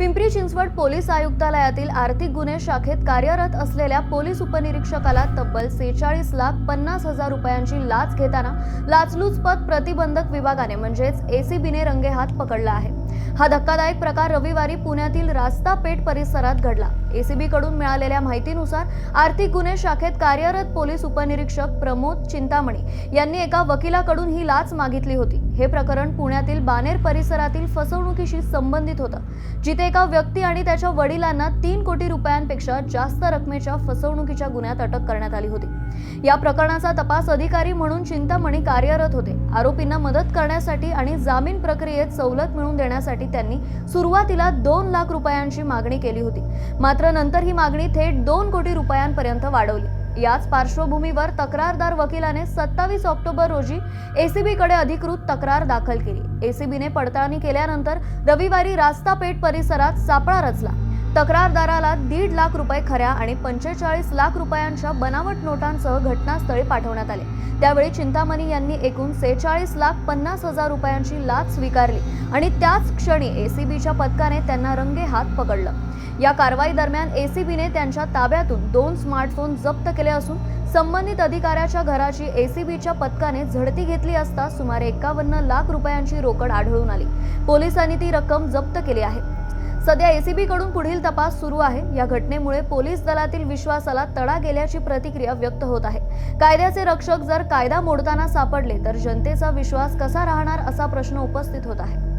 Pimpri Chinchwad police आयुक्तालयातील आर्थिक गुन्हे शाखेत कार्यरत असलेल्या पोलीस उपनिरीक्षकाला तब्बल 46,50,000 रुपयांची लाच घेताना लाचलुचपत प्रतिबंधक विभागाने म्हणजेच एसीबीने रंगेहात पकडला आहे। हा धक्कादायक प्रकार रविवारी पुण्यातील रास्ता पेठ परिसरात घडला। एसीबी कडून मिळालेल्या माहितीनुसार आर्थिक गुन्हे शाखेत कार्यरत पोलीस उपनिरीक्षक प्रमोद चिंतामणी यांनी एका वकिलाकडून ही लाच मागितली होती। हे प्रकरण पुण्यातील बानेर परिसरातील फसवणुकीशी संबंधित होतं, जिथे एका व्यक्ती आणि त्याच्या वडिलांना 3 कोटी रुपयांपेक्षा जास्त रकमेच्या फसवणुकीच्या गुन्ह्यात अटक करण्यात आली होती। या प्रकरणाचा तपास अधिकारी म्हणून चिंतामणी कार्यरत होते। आरोपींना मदत करण्यासाठी आणि जामीन प्रक्रियेत सवलत मिळवून देण्यासाठी त्यांनी सुरुवातीला 2 लाख रुपयांची मागणी केली होती, मात्र नंतर ही मागणी थेट 2 कोटी रुपयांपर्यंत वाढवली। याच पार्श्वभूमीवर तक्रारदार वकिलाने 27 ऑक्टोबर रोजी एसीबीकडे अधिकृत तक्रार दाखल केली। एसीबीने पडताळणी केल्यानंतर रविवारी रास्ता पेठ परिसरात सापळा रचला। तक्रारदाराला 1.5 लाख रुपये खऱ्या आणि 45 लाख रुपयांच्या बनावट नोटांसह घटनास्थळी पाठवण्यात आले। त्यावेळी चिंतामणी यांनी एकूण 46,50,000 रुपयांची लाच स्वीकारली आणि त्याच क्षणी एसीबीच्या पथकाने त्यांना रंगेहात पकडलं। या कारवाई दरम्यान एसीबीने त्यांच्या ताब्यातून 2 स्मार्टफोन जप्त केले असून संबंधित अधिकाऱ्याच्या घराची एसीबीच्या पथकाने झडती घेतली असता सुमारे 51 लाख रुपयांची रोकड आढळून आली। पोलिसांनी ती रक्कम जप्त केली आहे। सध्या एसीबी कडून पुढील तपास सुरू आहे। या घटनेमुळे पोलीस दलातील विश्वासाला तडा गेल्याची प्रतिक्रिया व्यक्त होत आहे। कायद्याचे रक्षक जर कायदा मोडताना सापडले तर जनतेचा विश्वास कसा राहणार असा प्रश्न उपस्थित होत आहे।